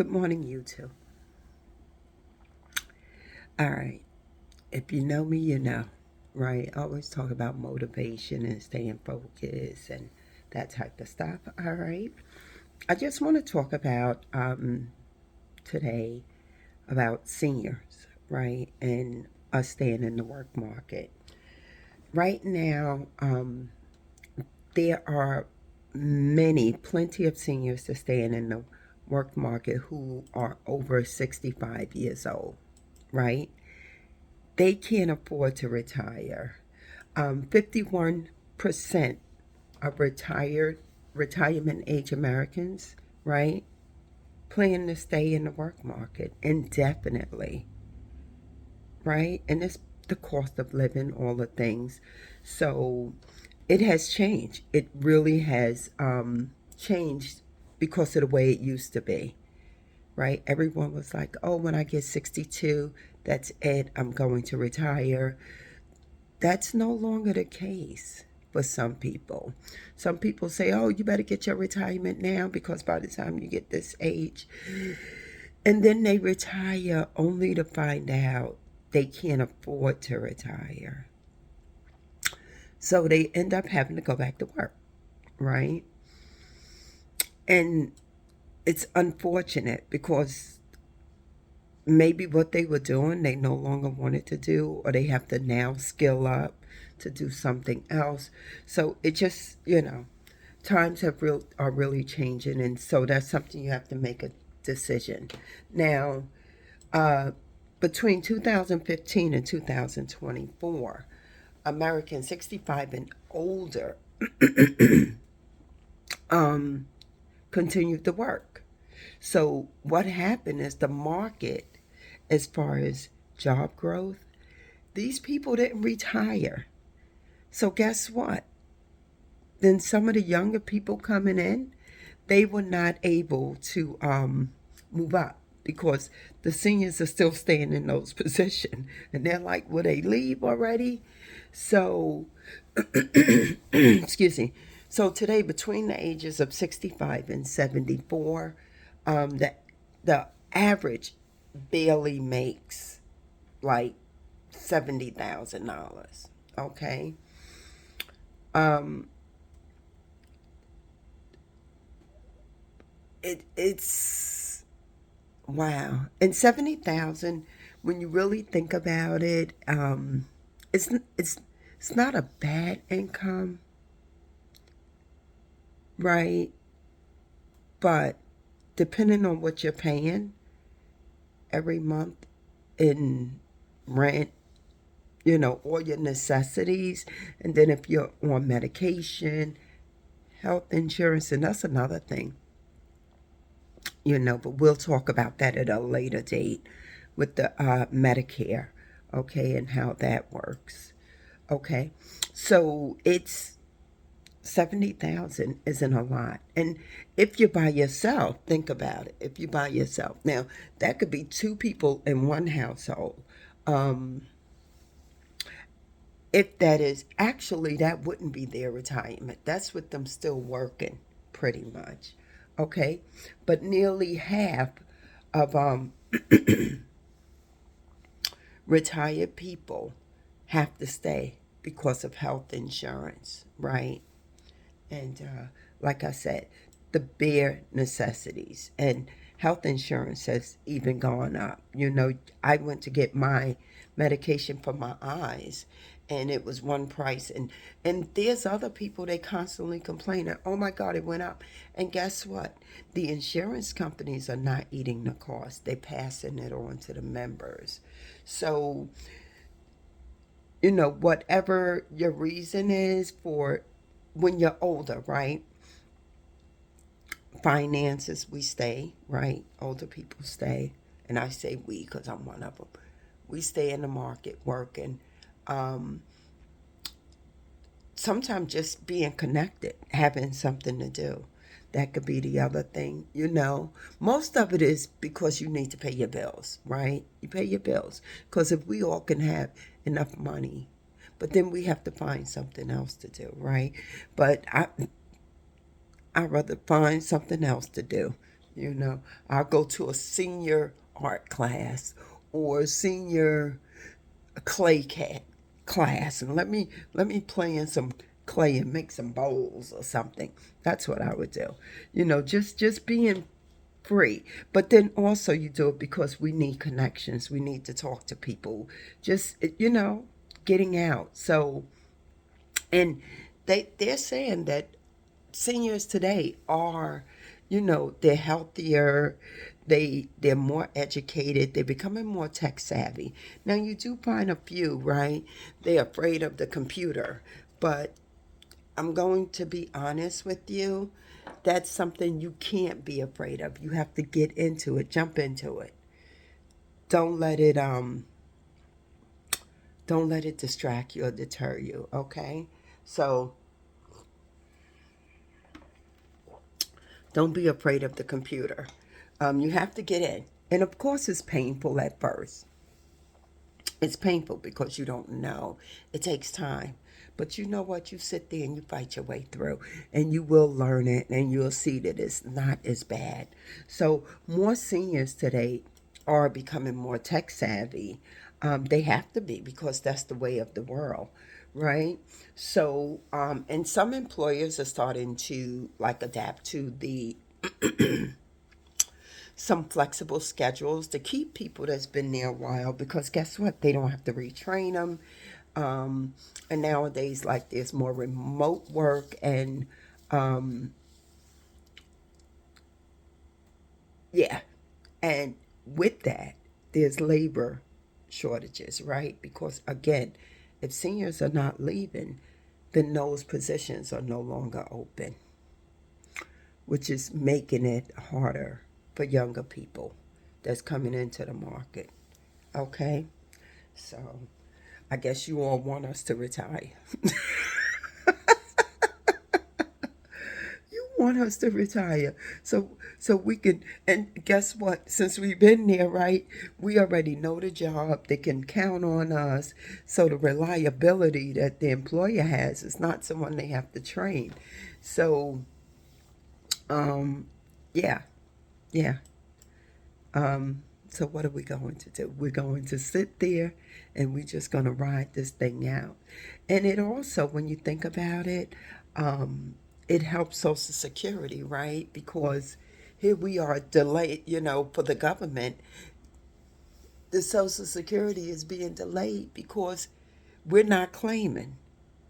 Good morning, you two. All right. If you know me, you know, right? I always talk about motivation and staying focused and that type of stuff. All right. I just want to talk about today about seniors, right? And us staying in the work market. Right now, there are plenty of seniors that staying in the work market who are over 65 years old, right? They can't afford to retire. 51% of retirement age Americans, right, plan to stay in the work market indefinitely, right? And it's the cost of living, all the things. So it has changed. It really has changed because of the way it used to be, right? Everyone was like, oh, when I get 62, that's it. I'm going to retire. That's no longer the case for some people. Some people say, oh, you better get your retirement now because by the time you get this age, and then they retire only to find out they can't afford to retire. So they end up having to go back to work, right? And it's unfortunate because maybe what they were doing they no longer wanted to do, or they have to now skill up to do something else. So it just, times are really changing, and so that's something you have to make a decision. Now, uh, between 2015 and 2024, Americans 65 and older um, continued to work. So what happened is the market, as far as job growth, these people didn't retire. So guess what? Then some of the younger people coming in, they were not able to move up because the seniors are still staying in those positions, and they're like, "Will they leave already?" So, excuse me. So today, between the ages of 65 and 74, the average barely makes like $70,000. Okay. Um, it's wow. And 70,000, when you really think about it, it's it's it's not a bad income, right? But depending on what you're paying every month in rent, all your necessities, and then if you're on medication, health insurance, and that's another thing, but we'll talk about that at a later date with the Medicare, okay, and how that works. Okay, so it's 70,000 isn't a lot. And if you're by yourself, think about it. If you're by yourself, now that could be two people in one household. Um, if that is actually, that wouldn't be their retirement. That's with them still working, pretty much. Okay, but nearly half of retired people have to stay because of health insurance, right? And like I said, the bare necessities and health insurance has even gone up. I went to get my medication for my eyes, and it was one price, and there's other people, they constantly complaining, oh my god, it went up. And guess what? The insurance companies are not eating the cost, they're passing it on to the members. So whatever your reason is for when you're older, right? Finances, we stay, right? Older people stay. And I say we because I'm one of them. We stay in the market working. Um, Sometimes just being connected, having something to do. That could be the other thing, Most of it is because you need to pay your bills, right? You pay your bills. Because if we all can have enough money, but then we have to find something else to do, right? But I'd rather find something else to do You know, I'll go to a senior art class or senior clay cat class and let me play in some clay and make some bowls or something. That's what I would do. Just being free. But then also you do it because we need connections. We need to talk to people. Just getting out. So and they're saying that seniors today are, they're healthier, they're more educated, they're becoming more tech savvy. Now you do find a few, right? They're afraid of the computer, but I'm going to be honest with you. That's something you can't be afraid of. You have to get into it, jump into it. Don't let it don't let it distract you or deter you, okay? So don't be afraid of the computer. You have to get in. And of course, it's painful at first. It's painful because you don't know. It takes time. But you know what? You sit there and you fight your way through, and you will learn it, and you'll see that it's not as bad. So, more seniors today are becoming more tech savvy. They have to be because that's the way of the world, right? So, and some employers are starting to like adapt to the some flexible schedules to keep people that's been there a while because guess what? They don't have to retrain them. And nowadays, like there's more remote work and yeah, and with that, there's labor shortages, right? Because again, if seniors are not leaving, then those positions are no longer open, which is making it harder for younger people that's coming into the market. Okay? So I guess you all want us to retire. You want us to retire. So we can, and guess what? Since we've been there, right? We already know the job. They can count on us. So the reliability that the employer has is not someone they have to train. So um yeah, yeah. So what are we going to do? We're going to sit there and we're just going to ride this thing out. And it also, when you think about it, it helps Social Security, right? Because here we are delayed, for the government, the Social Security is being delayed because we're not claiming,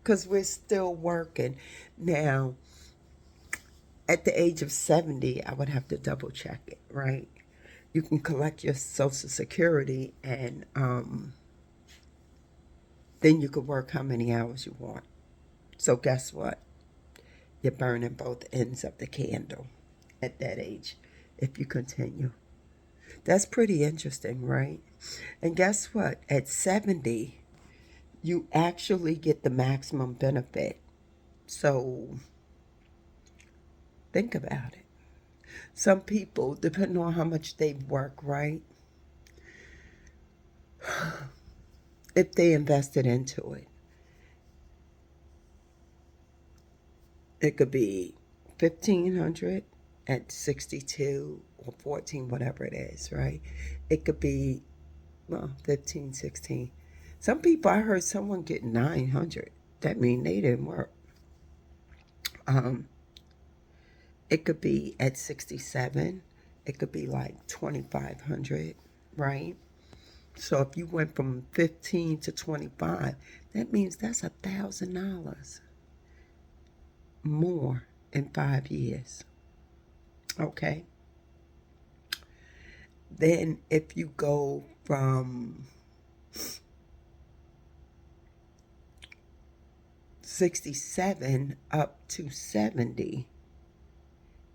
because we're still working. Now, at the age of 70, I would have to double check it, right? You can collect your Social Security and then you could work how many hours you want. So, guess what? You're burning both ends of the candle at that age if you continue. That's pretty interesting, right? And guess what? At 70, you actually get the maximum benefit. So, think about it. Some people, depending on how much they work, right? If they invested into it, it could be 1,500 at 62 or 14, whatever it is, right? It could be, well, 15, 16. Some people, I heard someone get 900. That means they didn't work. Um, it could be at 67. It could be like 2,500, right? So if you went from 15 to 25, that means that's $1,000 more in 5 years. Okay. Then if you go from 67 up to 70,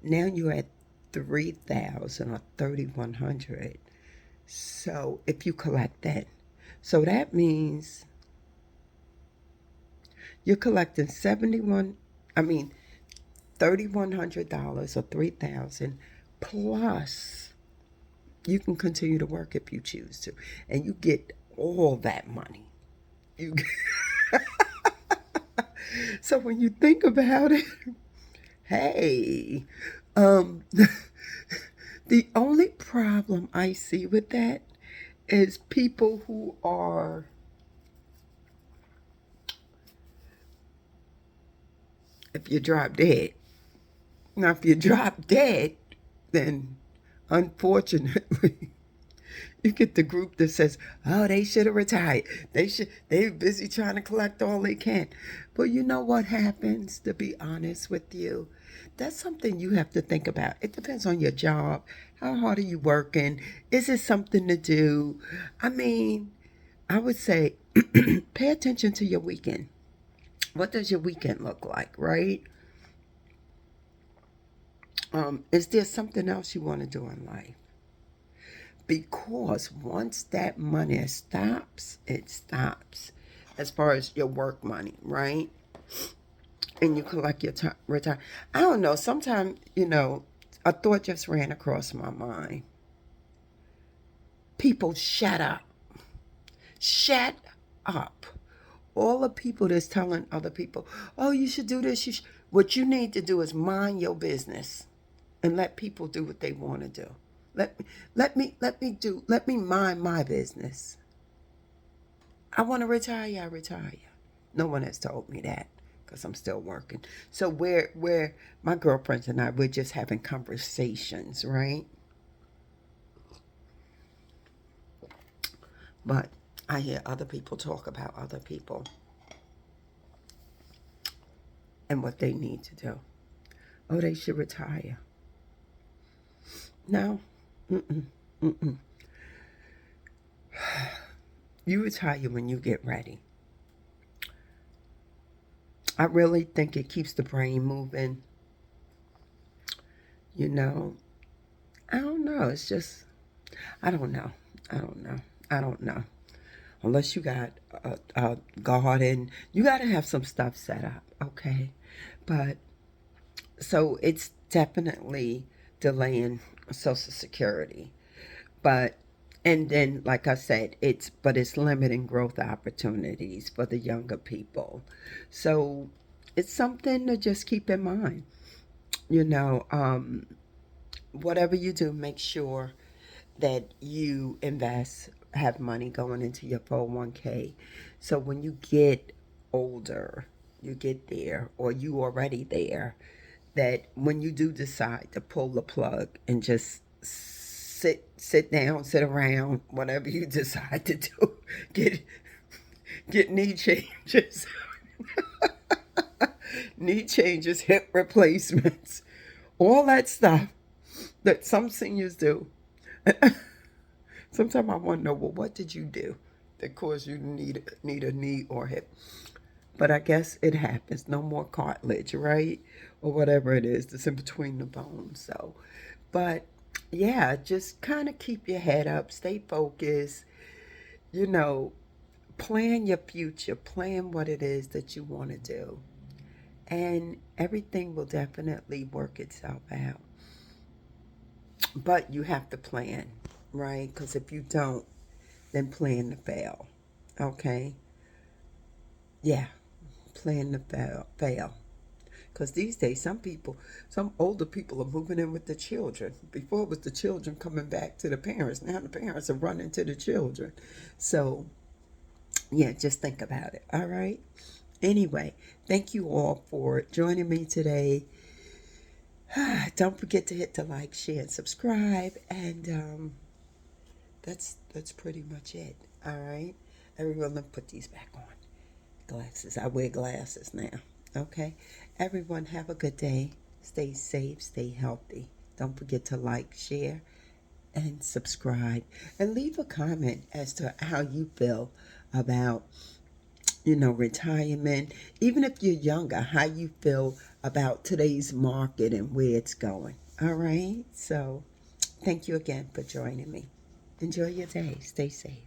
now you're at 3,000 or 3,100. So if you collect that, so that means you're collecting 71, I mean, $3,100 or 3,000 plus you can continue to work if you choose to, and you get all that money. You so when you think about it, hey, um, The only problem I see with that is people who are, if you drop dead. Now, if you drop dead, then unfortunately, you get the group that says, "Oh, they should have retired. They're busy trying to collect all they can." But you know what happens, to be honest with you? That's something you have to think about. It depends on your job. How hard are you working? Is it something to do? I mean, I would say pay attention to your weekend. What does your weekend look like, right? Is there something else you want to do in life? Because once that money stops, it stops. As far as your work money, right? And you collect your retire. I don't know. Sometimes, a thought just ran across my mind. People, shut up. Shut up. All the people that's telling other people, "Oh, you should do this." What you need to do is mind your business and let people do what they want to do. Let me mind my business. I want to retire, I retire. No one has told me that because I'm still working. So where my girlfriends and I, we're just having conversations, right? But I hear other people talk about other people and what they need to do. Oh, they should retire. No. Mm-mm. Mm-mm. You retire when you get ready. I really think it keeps the brain moving. You know, I don't know. It's just, I don't know. I don't know. I don't know. Unless you got a garden, you got to have some stuff set up, okay? But so it's definitely delaying Social Security. But and then, like I said, it's limiting growth opportunities for the younger people. So it's something to just keep in mind. You know, whatever you do, make sure that you invest, have money going into your 401k. So when you get older, you get there, or you already there, that when you do decide to pull the plug and just sit down, sit around, whatever you decide to do, get get knee changes, knee changes, hip replacements, all that stuff that some seniors do. Sometimes I want to know, well, what did you do that caused you to need a knee or hip? But I guess it happens. No more cartilage, right? Or whatever it is that's in between the bones. So, but yeah, just kind of keep your head up, stay focused, you know, plan your future, plan what it is that you want to do. And everything will definitely work itself out. But you have to plan, right? Because if you don't, then plan to fail. Okay? Yeah, plan to fail. Because these days, some older people are moving in with the children. Before it was the children coming back to the parents. Now the parents are running to the children. So, yeah, just think about it. All right? Anyway, thank you all for joining me today. Don't forget to hit the like, share, and subscribe. And that's pretty much it. All right? Everyone, let me put these back on. Glasses. I wear glasses now. Okay? Everyone, have a good day. Stay safe, stay healthy. Don't forget to like, share, and subscribe. And leave a comment as to how you feel about, retirement. Even if you're younger, how you feel about today's market and where it's going. All right? So, thank you again for joining me. Enjoy your day. Stay safe.